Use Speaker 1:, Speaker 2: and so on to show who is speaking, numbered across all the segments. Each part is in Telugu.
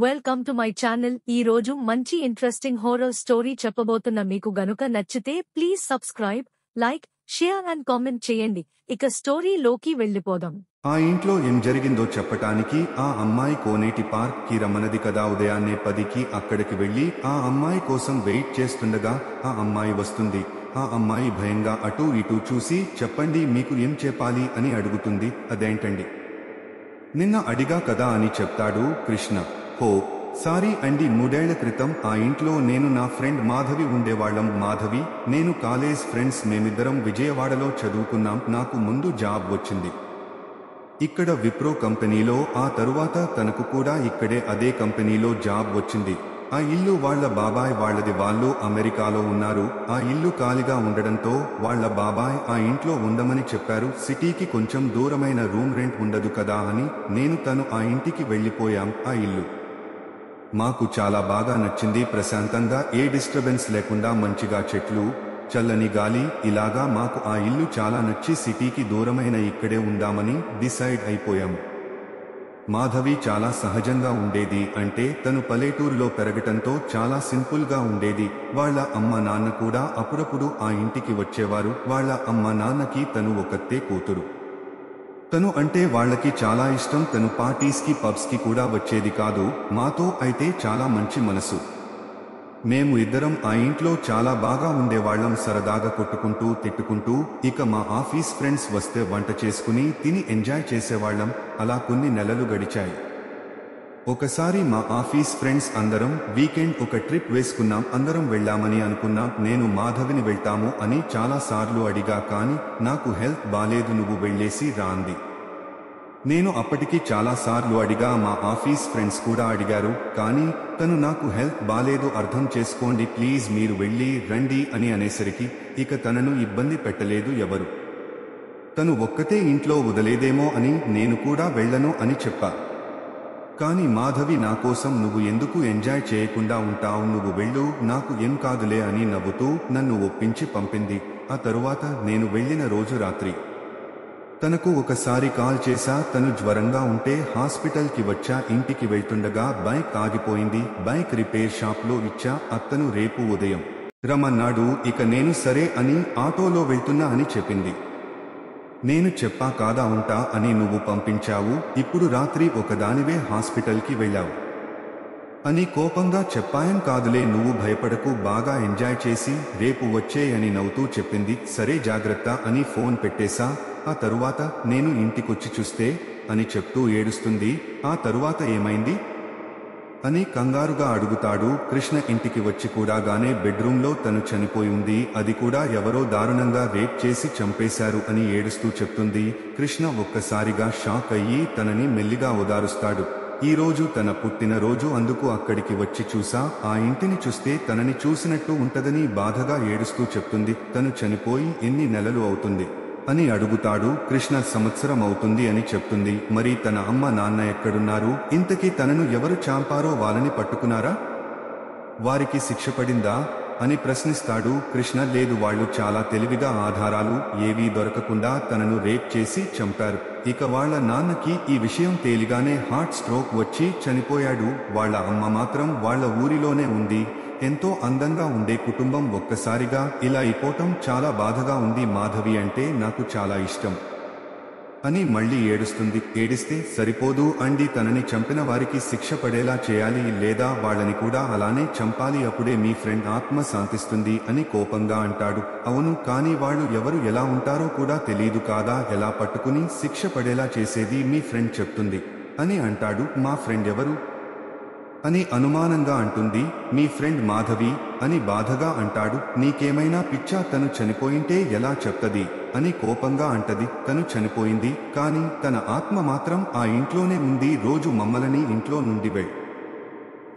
Speaker 1: Welcome to my channel. ఈ రోజు మంచి ఇంట్రెస్టింగ్ హారర్ స్టోరీ చెప్పబోతున్న మీకు గనుక నచ్చితే please subscribe, like, share and comment చేయండి. ఇక స్టోరీలోకి వెళ్ళిపోదాం.
Speaker 2: ఆ ఇంట్లో ఏం జరిగిందో చెప్పటానికి ఆ అమ్మాయి కోనేటి పార్క్ కి రమ్మన్నది కదా. ఉదయాన్నే 10కి అక్కడికి వెళ్లి ఆ అమ్మాయి కోసం వెయిట్ చేస్తుండగా ఆ అమ్మాయి వస్తుంది. ఆ అమ్మాయి భయంగా అటూ ఇటూ చూసి చెప్పండి మీకు ఏం చెప్పాలి అని అడుగుతుంది. అదేంటండి నిన్న అడిగా కదా అని చెప్తాడు కృష్ణ. హో సారీ అండి, 3 ఏళ్ల క్రితం ఆ ఇంట్లో నేను నా ఫ్రెండ్ మాధవి ఉండేవాళ్లం. మాధవి నేను కాలేజ్ ఫ్రెండ్స్, మేమిద్దరం విజయవాడలో చదువుకున్నాం. నాకు ముందు జాబ్ వచ్చింది ఇక్కడ విప్రో కంపెనీలో. ఆ తరువాత తనకు కూడా ఇక్కడే అదే కంపెనీలో జాబ్ వచ్చింది. ఆ ఇల్లు వాళ్ల బాబాయ్ వాళ్లది. వాళ్ళు అమెరికాలో ఉన్నారు. ఆ ఇల్లు ఖాళీగా ఉండడంతో వాళ్ల బాబాయ్ ఆ ఇంట్లో ఉండమని చెప్పారు. సిటీకి కొంచెం దూరమైన రూమ్ రెంట్ ఉండదు కదా అని నేను తను ఆ ఇంటికి వెళ్లిపోయాం. ఆ ఇల్లు మాకు చాలా బాగా నచ్చింది. ప్రశాంతంగా, ఏ డిస్టర్బెన్స్ లేకుండా, మంచిగా చెట్లు, చల్లని గాలి, ఇలాగా మాకు ఆ ఇల్లు చాలా నచ్చి సిటీకి దూరమైన ఇక్కడే ఉందామని డిసైడ్ అయిపోయాము. మాధవి చాలా సహజంగా ఉండేది. అంటే తను పల్లెటూరులో పెరగటంతో చాలా సింపుల్ గా ఉండేది. వాళ్ల అమ్మ నాన్న కూడా అప్పుడప్పుడు ఆ ఇంటికి వచ్చేవారు. వాళ్ల అమ్మ నాన్నకి తను ఒక్కతే కూతురు. తను అంటే వాళ్లకి చాలా ఇష్టం. తను పార్టీస్ కి పబ్స్ కి కూడా వచ్చేది కాదు. మాతో అయితే చాలా మంచి మనసు. మేము ఇద్దరం ఆ ఇంట్లో చాలా బాగా ఉండేవాళ్లం. సరదాగా కొట్టుకుంటూ తిట్టుకుంటూ. ఇక మా ఆఫీస్ ఫ్రెండ్స్ వస్తే వంట చేసుకుని తిని ఎంజాయ్ చేసేవాళ్లం. అలా కొన్ని నెలలు గడిచాయి. ఒకసారి మా ఆఫీస్ ఫ్రెండ్స్ అందరం వీకెండ్ ఒక ట్రిప్ వేసుకున్నాం. అందరం వెళ్లామని అనుకున్నాం. నేను మాధవిని వెళ్తాము అని చాలా సార్లు అడిగా, కానీ నాకు హెల్త్ బాలేదు, నువ్వు వెళ్లేసి రా అంది. నేను అప్పటికి చాలా సార్లు అడిగా, మా ఆఫీస్ ఫ్రెండ్స్ కూడా అడిగారు, కానీ తను నాకు హెల్త్ బాలేదు, అర్థం చేసుకోండి ప్లీజ్, మీరు వెళ్ళి రండి అని అనేసరికి ఇక తనను ఇబ్బంది పెట్టలేదు ఎవరు. తను ఒక్కతే ఇంట్లో వదిలేదేమో అని నేను కూడా వెళ్లను అని చెప్పా. కానీ మాధవి నా కోసం నువ్వు ఎందుకు ఎంజాయ్ చేయకుండా ఉంటావు, నువ్వు వెళ్ళు, నాకు ఏం కాదులే అని నవ్వుతూ నన్ను ఒప్పించి పంపింది. ఆ తరువాత నేను వెళ్లిన రోజు రాత్రి తనకు ఒకసారి కాల్ చేశా. తను జ్వరంగా ఉంటే హాస్పిటల్ కి వచ్చా. ఇంటికి వెళ్తుండగా బైక్ ఆగిపోయింది. బైక్ రిపేర్ షాప్ లో ఇచ్చా. అతను రేపు ఉదయం రమ్మన్నాడు. ఇక నేను సరే అని ఆటోలో వెళ్తున్నా అని చెప్పింది. నేను చెప్పా కాదా ఉంటా అని నువ్వు పంపించావు, ఇప్పుడు రాత్రి ఒకదానివే హాస్పిటల్ కి వెళ్ళావు అని కోపంగా చెప్పాయం. కాదులే, నువ్వు భయపడకు, బాగా ఎంజాయ్ చేసి రేపు వచ్చేయని నవ్వుతూ చెప్పింది. సరే జాగ్రత్త అని ఫోన్ పెట్టేశా. ఆ తరువాత నేను ఇంటికొచ్చి చూస్తే అని చెప్తూ ఏడుస్తుంది. ఆ తరువాత ఏమైంది అని కంగారుగా అడుగుతాడు కృష్ణ. ఇంటికి వచ్చి కూడాగానే బెడ్రూంలో తను చనిపోయింది, అది కూడా ఎవరో దారుణంగా రేప్ చేసి చంపేశారు అని ఏడుస్తూ చెప్తుంది. కృష్ణ ఒక్కసారిగా షాక్ అయ్యి తనని మెల్లిగా ఓదారుస్తాడు. ఈ రోజు తన పుట్టినరోజు, అందుకు అక్కడికి వచ్చి చూసా. ఆ ఇంటిని చూస్తే తనని చూసినట్టు ఉంటదని బాధగా ఏడుస్తూ చెప్తుంది. తను చనిపోయి ఎన్ని నెలలు అవుతుంది అని అడుగుతాడు. కృష్ణ సంవత్సరం అవుతుంది అని చెప్తుంది. మరి తన అమ్మ నాన్న ఎక్కడున్నారు, ఇంతకీ తనను ఎవరు చంపారో వాళ్ళని పట్టుకున్నారా, వారికి శిక్ష పడిందా అని ప్రశ్నిస్తాడు. కృష్ణ లేదు, వాళ్ళు చాలా తెలివిగా ఆధారాలు ఏవీ దొరకకుండా తనను రేప్ చేసి చంపారు. ఇక వాళ్ళ నాన్నకి ఈ విషయం తేలిగానే హార్ట్ స్ట్రోక్ వచ్చి చనిపోయాడు. వాళ్ళ అమ్మ మాత్రం వాళ్ళ ఊరిలోనే ఉంది. ఎంతో అందంగా ఉండే కుటుంబం ఒక్కసారిగా ఇలా అయిపోవటం చాలా బాధగా ఉంది. మాధవి అంటే నాకు చాలా ఇష్టం అని మళ్లీ ఏడుస్తుంది. ఏడిస్తే సరిపోదు అండి, తనని చంపిన వారికి శిక్ష పడేలా చేయాలి, లేదా వాళ్ళని కూడా అలానే చంపాలి, అప్పుడే మీ ఫ్రెండ్ ఆత్మ శాంతిస్తుంది అని కోపంగా అంటాడు. అవును, కానీ వాళ్ళు ఎవరు ఎలా ఉంటారో కూడా తెలీదు కాదా, ఎలా పట్టుకుని శిక్ష పడేలా చేసేది మీ ఫ్రెండ్ చెప్తుంది అని అంటాడు. మా ఫ్రెండ్ ఎవరు అని అనుమానంగా అంటుంది. మీ ఫ్రెండ్ మాధవి అని బాధగా అంటాడు. నీకేమైనా పిచ్చా, తను చనిపోయింటే ఎలా చెప్తది అని కోపంగా అంటది. తను చనిపోయింది, కానీ తన ఆత్మ మాత్రం ఆ ఇంట్లోనే ఉంది. రోజు మమ్మల్ని ఇంట్లో నుండి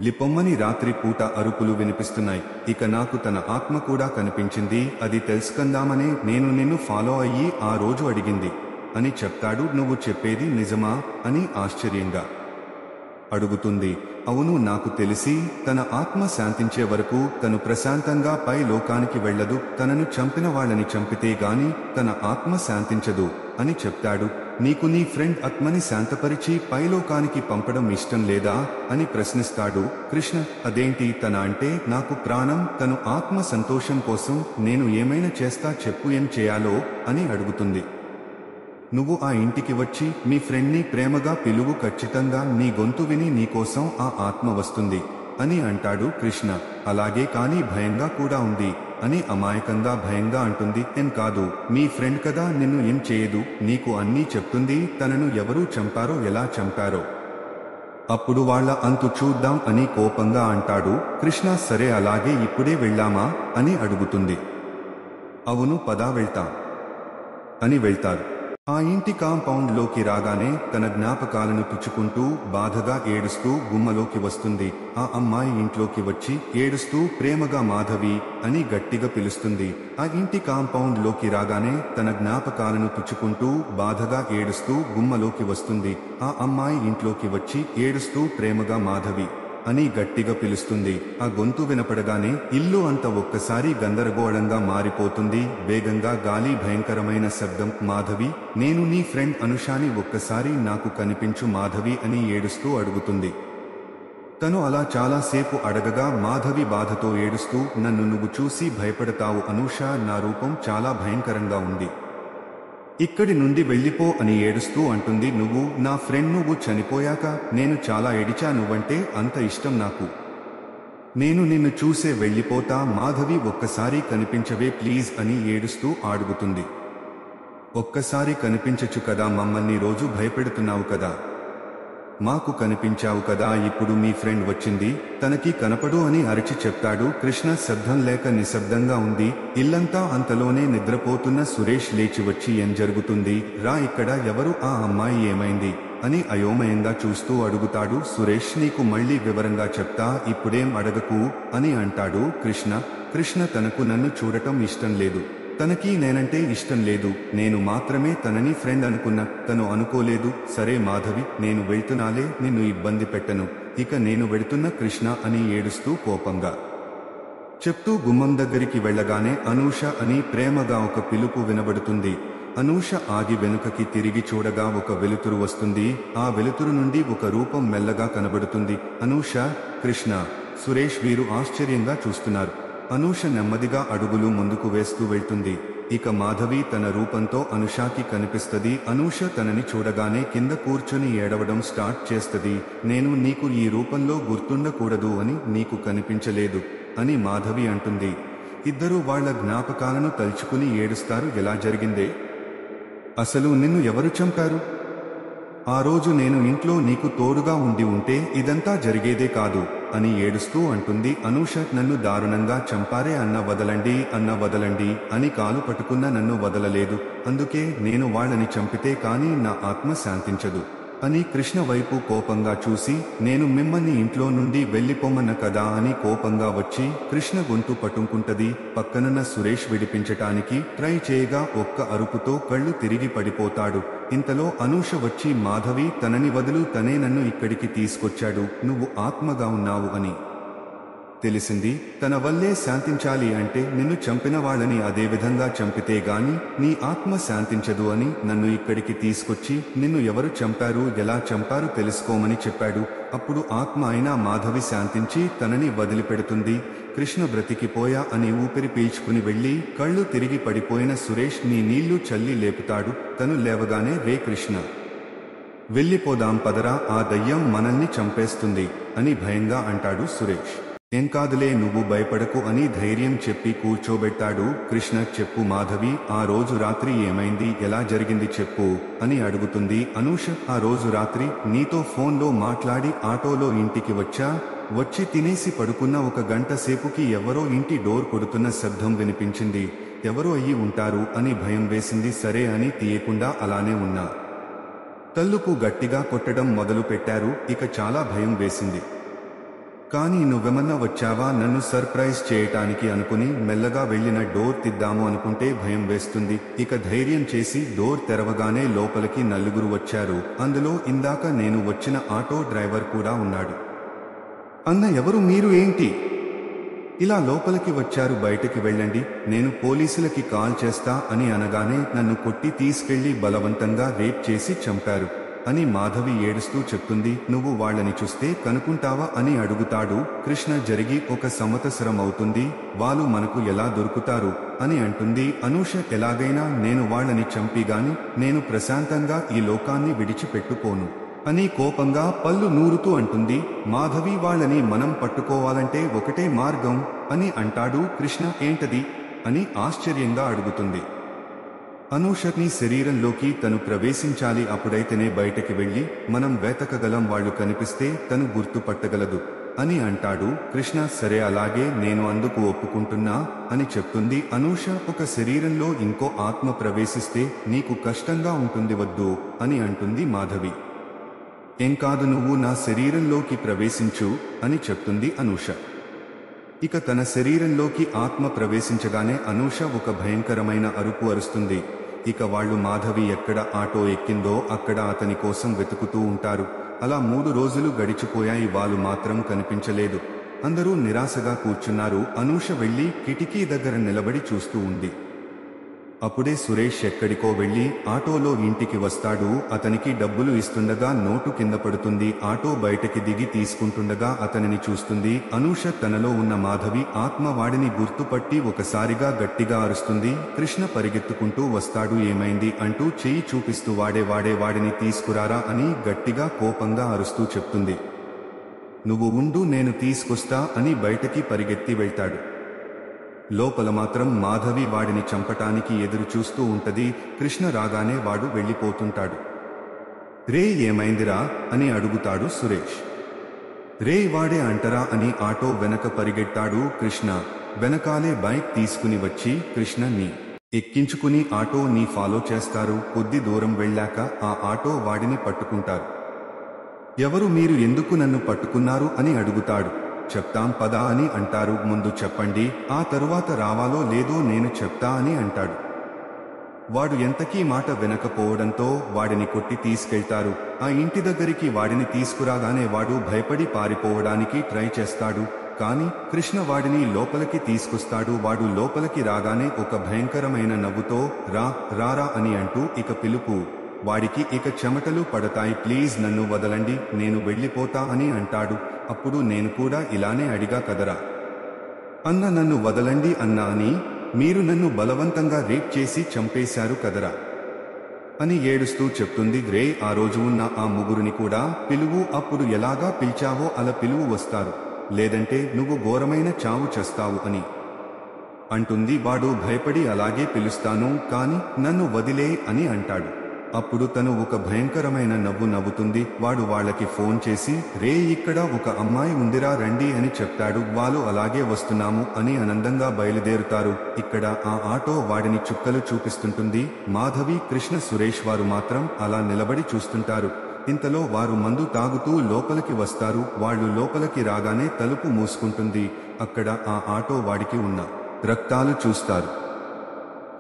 Speaker 2: లిపొమ్మని రాత్రి పూట అరుపులు వినిపిస్తున్నాయి. ఇక నాకు తన ఆత్మ కూడా కనిపించింది. అది తెలుసుకుందామనే నేను నిన్ను ఫాలో అయ్యి ఆ రోజు అడిగింది అని చెప్తాడు. నువ్వు చెప్పేది నిజమా అని ఆశ్చర్యంగా అడుగుతుంది. అవును, నాకు తెలిసి తన ఆత్మ శాంతించే వరకు తను ప్రశాంతంగా పై లోకానికి వెళ్లదు. తనను చంపిన వాళ్ళని చంపితే గాని తన ఆత్మ శాంతించదు అని చెప్తాడు. నీకు నీ ఫ్రెండ్ ఆత్మని శాంతపరిచి పైలోకానికి పంపడం ఇష్టం లేదా అని ప్రశ్నిస్తాడు. కృష్ణ అదేంటి తన అంటే నాకు ప్రాణం, తను ఆత్మ సంతోషం కోసం నేను ఏమైనా చేస్తా చెప్పు, ఏం చేయాలో అని అడుగుతుంది. నువ్వు ఆ ఇంటికి వచ్చి మీ ఫ్రెండ్ని ప్రేమగా పిలువు, ఖచ్చితంగా నీ గొంతు విని నీకోసం ఆ ఆత్మ వస్తుంది అని అంటాడు కృష్ణ. అలాగే, కానీ భయంగా కూడా ఉంది అని అమాయకంగా భయంగా అంటుంది. ఏం కాదు, మీ ఫ్రెండ్ కదా, నిన్ను ఏం చేయదు, నీకు అన్నీ చెప్తుంది, తనను ఎవరూ చంపారో ఎలా చంపారో అప్పుడు వాళ్ళ అంతు చూద్దాం అని కోపంగా అంటాడు కృష్ణ. సరే అలాగే ఇప్పుడే వెళ్ళామా అని అడుగుతుంది. అవును పదా వెళ్తాం అని వెళ్తారు. ఆ ఇంటి కాంపౌండ్ లోకి రాగానే తన జ్ఞాపకాలను పుచ్చుకుంటూ బాధగా ఏడుస్తూ గుమ్మలోకి వస్తుంది. ఆ అమ్మాయి ఇంట్లోకి వచ్చి ఏడుస్తూ ప్రేమగా మాధవి అని గట్టిగా పిలుస్తుంది. ఆ ఇంటి కాంపౌండ్ లోకి రాగానే తన జ్ఞాపకాలను పుచ్చుకుంటూ బాధగా ఏడుస్తూ గుమ్మలోకి వస్తుంది. ఆ అమ్మాయి ఇంట్లోకి వచ్చి ఏడుస్తూ ప్రేమగా మాధవి అని గట్టిగా పిలుస్తుంది. ఆ గొంతు వినపడగానే ఇల్లు అంతా ఒక్కసారి గందరగోళంగా మారిపోతుంది. వేగంగా గాలి, భయంకరమైన శబ్దం. మాధవి, నేను నీ ఫ్రెండ్ అనుషాని, ఒక్కసారి నాకు కనిపించు మాధవి అని ఏడుస్తూ అడుగుతుంది. తను అలా చాలాసేపు అడగగా మాధవి బాధతో ఏడుస్తూ, నన్ను నువ్వు చూసి భయపడతావు అనూష, నా రూపం చాలా భయంకరంగా ఉంది, ఇక్కడి నుండి వెళ్ళిపో అని ఏడుస్తూ అంటుంది. నువ్వు నా ఫ్రెండ్, నువ్వు చనిపోయాక నేను చాలా ఏడిచా, నువ్వంటే అంత ఇష్టం నాకు, నేను నిన్ను చూసే వెళ్ళిపోతా మాధవి, ఒక్కసారి కనిపించవే ప్లీజ్ అని ఏడుస్తూ అడుగుతుంది. ఒక్కసారి కనిపించచ్చు కదా, మమ్మల్ని రోజు భయపెడుతున్నావు కదా, మాకు కనిపించావు కదా, ఇప్పుడు మీ ఫ్రెండ్ వచ్చింది, తనకి కనపడు అని అరిచి చెప్తాడు కృష్ణ. శబ్దం లేక నిశ్శబ్దంగా ఉంది ఇల్లంతా. అంతలోనే నిద్రపోతున్న సురేష్ లేచి వచ్చి ఏం జరుగుతుంది రా, ఇక్కడ ఎవరు, ఆ అమ్మాయి ఏమైంది అని అయోమయంగా చూస్తూ అడుగుతాడు. సురేష్, నీకు మళ్ళీ వివరంగా చెప్తా, ఇప్పుడేం అడగకు అని అంటాడు కృష్ణ. కృష్ణ తనకు నన్ను చూడటం ఇష్టం లేదు, తనకి నేనంటే ఇష్టం లేదు, నేను మాత్రమే తనని ఫ్రెండ్ అనుకున్నా, తను అనుకోలేదు. సరే మాధవి, నేను వెళ్తున్నాలే, నిన్ను ఇబ్బంది పెట్టను, ఇక నేను వెళుతున్న కృష్ణ అని ఏడుస్తూ కోపంగా చెప్తూ గుమ్మం దగ్గరికి వెళ్ళగానే అనూష అని ప్రేమగా ఒక పిలుపు వినబడుతుంది. అనూష ఆగి వెనుకకి తిరిగి చూడగా ఒక వెలుతురు వస్తుంది. ఆ వెలుతురు నుండి ఒక రూపం మెల్లగా కనబడుతుంది. అనూష, కృష్ణ, సురేష్ వీరు ఆశ్చర్యంగా చూస్తున్నారు. అనూష నెమ్మదిగా అడుగులు ముందుకు వేస్తూ వెళ్తుంది. ఇక మాధవి తన రూపంతో అనుషాకి కనిపిస్తుంది. అనూష తనని చూడగానే కింద కూర్చొని ఏడవడం స్టార్ట్ చేస్తుంది. నేను నీకు ఈ రూపంలో గుర్తుండకూడదు అని, నీకు కనిపించలేదు అని మాధవి అంటుంది. ఇద్దరూ వాళ్ల జ్ఞాపకాలను తలుచుకుని ఏడుస్తారు. ఎలా జరిగిందే, అసలు నిన్ను ఎవరు చంపారు, ఆ రోజు నేను ఇంట్లో నీకు తోడుగా ఉంటే ఇదంతా జరిగేదే కాదు అని ఏడుస్తూ అంటుంది. అనూష, నన్ను దారుణంగా చంపారే, అన్న వదలండి అని కాలు పట్టుకున్న నన్ను వదలలేదు, అందుకే నేను వాళ్ళని చంపితే కానీ నా ఆత్మ శాంతించదు అని కృష్ణ వైపు కోపంగా చూసి, నేను మిమ్మల్ని ఇంట్లో నుండి వెళ్ళిపోమన్న కదా అని కోపంగా వచ్చి కృష్ణ గొంతు పట్టుకుంటది. పక్కనున్న సురేష్ విడిపించటానికి ట్రై చేయగా ఒక్క అరుపుతో కళ్ళు తిరిగి పడిపోతాడు. ఇంతలో అనూష వచ్చి, మాధవి, తనని వదులు, తనే నన్ను ఇక్కడికి తీసుకొచ్చాడు, నువ్వు ఆత్మగా ఉన్నావు అని తెలిసింది, తన వల్లే శాంతించాలి అంటే నిన్ను చంపిన వాళ్ళని అదే విధంగా చంపితే గాని నీ ఆత్మ శాంతించదు అని నన్ను ఇక్కడికి తీసుకొచ్చి నిన్ను ఎవరు చంపారు, ఎలా చంపారు తెలుసుకోమని చెప్పాడు. అప్పుడు ఆత్మ అయినా మాధవి శాంతించి తనని వదిలిపెడుతుంది. కృష్ణ బ్రతికిపోయా అని ఊపిరి పీల్చుకుని వెళ్లి కళ్ళు తిరిగి పడిపోయిన సురేష్ నీ నీళ్లు చల్లి లేపుతాడు. తను లేవగానే, రే కృష్ణ, వెళ్ళిపోదాం పదరా, ఆ దయ్యం మనల్ని చంపేస్తుంది అని భయంగా అంటాడు సురేష్. ఏం కాదులే, నువ్వు భయపడకు అని ధైర్యం చెప్పి కూర్చోబెట్టాడు. కృష్ణ, చెప్పు మాధవి, ఆ రోజు రాత్రి ఏమైంది, ఎలా జరిగింది చెప్పు అని అడుగుతుంది. అనూష, ఆ రోజు రాత్రి నీతో ఫోన్లో మాట్లాడి ఆటోలో ఇంటికి వచ్చి తినేసి పడుకున్న ఒక గంట సేపుకి ఎవరో ఇంటి డోర్ కొడుతున్న శబ్దం వినిపించింది. ఎవరో అయ్యి ఉంటారు అని భయం వేసింది. సరే అని తీయకుండా అలానే ఉన్నా. తలుపు గట్టిగా కొట్టడం మొదలు పెట్టారు. ఇక చాలా భయం వేసింది. కానీ నువ్వేమన్నా వచ్చావా నన్ను సర్ప్రైజ్ చేయటానికి అనుకుని మెల్లగా వెళ్లిన డోర్ తిద్దాము అనుకుంటే భయం వేస్తుంది. ఇక ధైర్యం చేసి డోర్ తెరవగానే లోపలికి నలుగురు వచ్చారు. అందులో ఇందాక నేను వచ్చిన ఆటో డ్రైవర్ కూడా ఉన్నాడు. అన్న, ఎవరు మీరు, ఏంటి ఇలా లోపలికి వచ్చారు, బయటకి వెళ్ళండి, నేను పోలీసులకి కాల్ చేస్తా అని అనగానే నన్ను కొట్టి తీసుకెళ్లి బలవంతంగా రేప్ చేసి చంపారు అని మాధవి ఏడుస్తూ చెప్తుంది. నువ్వు వాళ్ళని చూస్తే కనుకుంటావా అని అడుగుతాడు కృష్ణ. జరిగి 1 సంవత్సరం అవుతుంది, వాళ్ళు మనకు ఎలా దొరుకుతారు అని అంటుంది అనూష. ఎలాగైనా నేను వాళ్ళని చంపిగాని నేను ప్రశాంతంగా ఈ లోకాన్ని విడిచిపెట్టుకోను అని కోపంగా పళ్ళు నూరుతూ అంటుంది. మాధవి వాళ్ళని మనం పట్టుకోవాలంటే ఒకటే మార్గం అని అంటాడు కృష్ణ. ఏంటది అని ఆశ్చర్యంగా అడుగుతుంది. అనూషని శరీరంలోకి తను ప్రవేశించాలి, అప్పుడైతేనే బయటకి వెళ్లి మనం వెతకగలం, వాళ్ళు కనిపిస్తే తను గుర్తుపట్టగలదు అని అంటాడు కృష్ణ. సరే అలాగే, నేను అందుకు ఒప్పుకుంటున్నా అని చెప్తుంది అనూష. ఒక శరీరంలో ఇంకో ఆత్మ ప్రవేశిస్తే నీకు కష్టంగా ఉంటుంది, వద్దు అని అంటుంది మాధవి. ఏం కాదు, నువ్వు నా శరీరంలోకి ప్రవేశించు అని చెప్తుంది అనూష. ఇక తన శరీరంలోకి ఆత్మ ప్రవేశించగానే అనూష ఒక భయంకరమైన అరుపు అరుస్తుంది. ఇక వాళ్ళు మాధవి ఎక్కడ ఆటో ఎక్కిందో అక్కడ అతని కోసం వెతుకుతూ ఉంటారు. అలా 3 రోజులు గడిచిపోయాయి, వాళ్ళు మాత్రం కనిపించలేదు. అందరూ నిరాశగా కూర్చున్నారు. అనూష వెళ్లి కిటికీ దగ్గర నిలబడి చూస్తూ ఉంది. అప్పుడే సురేష్ ఎక్కడికో వెళ్లి ఆటోలో ఇంటికి వస్తాడు. అతనికి డబ్బులు ఇస్తుండగా నోటు కింద పడుతుంది. ఆటో బయటకి దిగి తీసుకుంటుండగా అతనిని చూస్తుంది అనూష. తనలో ఉన్న మాధవి ఆత్మ వాడిని గుర్తుపట్టి ఒకసారిగా గట్టిగా అరుస్తుంది. కృష్ణ పరిగెత్తుకుంటూ వస్తాడు. ఏమైంది అంటూ చెయ్యి చూపిస్తూ వాడిని తీసుకురారా అని గట్టిగా కోపంగా అరుస్తూ చెప్తుంది. నువ్వు ఉండు, నేను తీసుకొస్తా అని బయటకి పరిగెత్తి వెళ్తాడు. లోపల మాత్రం మాధవి వాడిని చంపటానికి ఎదురు చూస్తూ ఉంటది. కృష్ణ రాగానే వాడు వెళ్ళిపోతుంటాడు. రే ఏమైందిరా అని అడుగుతాడు సురేష్. రే వాడే అంటరా అని ఆటో వెనక పరిగెట్టాడు కృష్ణ. వెనకాలే బైక్ తీసుకుని వచ్చి కృష్ణని ఎక్కించుకుని ఆటో ని ఫాలో చేస్తారు. కొద్ది దూరం వెళ్ళాక ఆ ఆటో వాడిని పట్టుకుంటారు. ఎవరు మీరు, ఎందుకు నన్ను పట్టుకున్నారు అని అడుగుతాడు. చెప్తాం పదా అని అంటారు. ముందు చెప్పండి, ఆ తరువాత రావాలో లేదో నేను చెప్తా అని అంటాడు. వాడు ఎంతకీ మాట వినకపోవడంతో వాడిని కొట్టి తీసుకెళ్తారు. ఆ ఇంటి దగ్గరికి వాడిని తీసుకురాగానే వాడు భయపడి పారిపోవడానికి ట్రై చేస్తాడు. కాని కృష్ణ వాడిని లోపలికి తీసుకొస్తాడు. వాడు లోపలికి రాగానే ఒక భయంకరమైన నవ్వుతో రారా అని అంటూ ఇక పిలుపు. వాడికి ఇక చెమటలు పడతాయి. ప్లీజ్ నన్ను వదలండి, నేను వెళ్ళిపోతా అని అంటాడు. అప్పుడు నేను కూడా ఇలానే అడిగా కదరా అన్న, నన్ను వదలండి అన్నా అని. మీరు నన్ను బలవంతంగా రేప్ చేసి చంపేశారు కదరా అని ఏడుస్తూ చెప్తుంది. రే, ఆ రోజు ఉన్న ఆ ముగ్గురిని కూడా పిలువు, అప్పుడు ఎలాగా పిలిచావో అలా పిలువు, వస్తారు, లేదంటే నువ్వు ఘోరమైన చావు చేస్తావు అని అంటుంది. వాడు భయపడి అలాగే పిలుస్తాను, కాని నన్ను వదిలే అని అంటాడు. అప్పుడు తను ఒక భయంకరమైన నవ్వు నవ్వుతుంది. వాడు వాళ్ళకి ఫోన్ చేసి రే, ఇక్కడ ఒక అమ్మాయి ఉందిరా, రండి అని చెప్తాడు. వాళ్ళు అలాగే వస్తున్నాము అని ఆనందంగా బయలుదేరుతారు. ఇక్కడ ఆ ఆటో వాడిని చుక్కలు చూపిస్తుంటుంది. మాధవి, కృష్ణ, సురేష్ వారు మాత్రం అలా నిలబడి చూస్తుంటారు. ఇంతలో వారు మందు తాగుతూ లోపలికి వస్తారు. వాళ్ళు లోపలికి రాగానే తలుపు మూసుకుంటుంది. అక్కడ ఆ ఆటో వాడికి ఉన్న రక్తాలు చూస్తారు.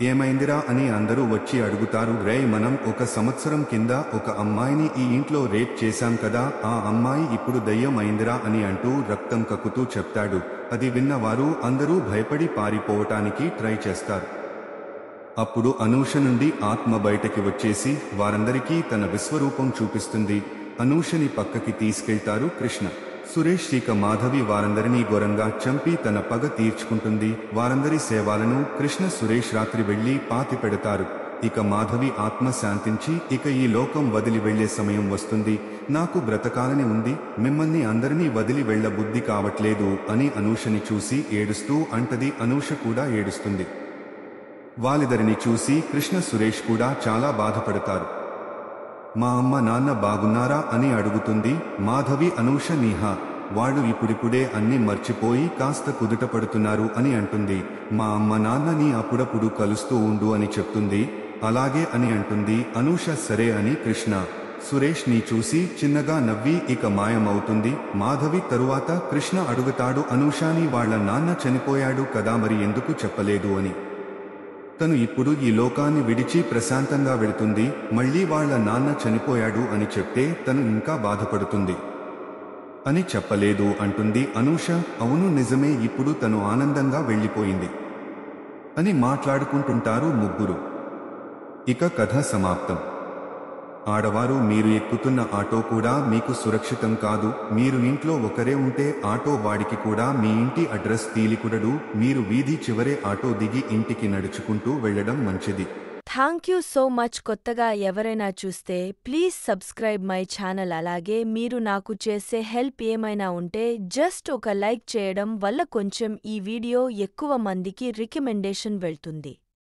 Speaker 2: ఏమైందిరా అని అందరూ వచ్చి అడుగుతారు. రే, మనం 1 సంవత్సరం కింద ఒక అమ్మాయిని ఈ ఇంట్లో రేప్ చేశాం కదా, ఆ అమ్మాయి ఇప్పుడు దయ్యం అయిందిరా అని అంటూ రక్తం కక్కుతూ చెప్తాడు. అది విన్నవారు అందరూ భయపడి పారిపోవటానికి ట్రై చేస్తారు. అప్పుడు అనూష నుండి ఆత్మ బయటకి వచ్చేసి వారందరికీ తన విశ్వరూపం చూపిస్తుంది. అనూషని పక్కకి తీసుకెళ్తారు కృష్ణ. సురేష్ ఇక మాధవి వారందరినీ ఘోరంగా చంపి తన పగ తీర్చుకుంటుంది. వారందరి సేవలను కృష్ణ, సురేష్ రాత్రి వెళ్లి పాతి పెడతారు. ఇక మాధవి ఆత్మ శాంతించి ఇక ఈ లోకం వదిలి వెళ్లే సమయం వస్తుంది, నాకు బ్రతకాలని ఉంది, మిమ్మల్ని అందరినీ వదిలి వెళ్ల బుద్ధి కావట్లేదు అని అనూషని చూసి ఏడుస్తూ అంటది. అనూష కూడా ఏడుస్తుంది. వాళ్ళిద్దరిని చూసి కృష్ణ, సురేష్ కూడా చాలా బాధపడతారు. మా అమ్మ నాన్న బాగున్నారా అని అడుగుతుంది మాధవి. అనూష, నీహా, వాళ్ళు ఇప్పుడిప్పుడే అన్ని మర్చిపోయి కాస్త కుదుట పడుతున్నారు అని అంటుంది. మా అమ్మ నాన్నని అప్పుడప్పుడు కలుస్తూ ఉండు అని చెప్తుంది. అలాగే అని అంటుంది అనూష. సరే అని కృష్ణ, సురేష్ ని చూసి చిన్నగా నవ్వి ఇక మాయమవుతుంది. మాధవి తరువాత కృష్ణ అడుగుతాడు, అనూషాని వాళ్ళ నాన్న చనిపోయాడు కదా, మరి ఎందుకు చెప్పలేదు అని. తను ఇప్పుడు ఈ లోకాన్ని విడిచి ప్రశాంతంగా వెళుతుంది, మళ్లీ వాళ్ళ నాన్న చనిపోయాడు అని చెప్తే తను ఇంకా బాధపడుతుంది. అని చెప్పలేదు అంటుంది అనూష. అవును నిజమే, ఇప్పుడు తను ఆనందంగా వెళ్ళిపోయింది అని మాట్లాడుకుంటుంటారు ముగ్గురు. ఇక కథ సమాప్తం. ఆడవారు, మీరు ఎక్కుతున్న ఆటో కూడా మీకు సురక్షితం కాదు. మీరు ఇంట్లో ఒకరే ఉంటే ఆటో వాడికి కూడా మీ ఇంటి అడ్రస్ తీలికుడడు. మీరు వీధి చివరే ఆటో దిగి ఇంటికి నడుచుకుంటూ వెళ్లడం మంచిది.
Speaker 3: Thank you so much. కొత్తగా ఎవరైనా చూస్తే ప్లీజ్ సబ్స్క్రైబ్ మై ఛానల్. అలాగే మీరు నాకు చేసే హెల్ప్ ఏమైనా ఉంటే జస్ట్ ఒక లైక్ చేయడం వల్ల కొంచెం ఈ వీడియో ఎక్కువ మందికి రికమెండేషన్ వెళ్తుంది.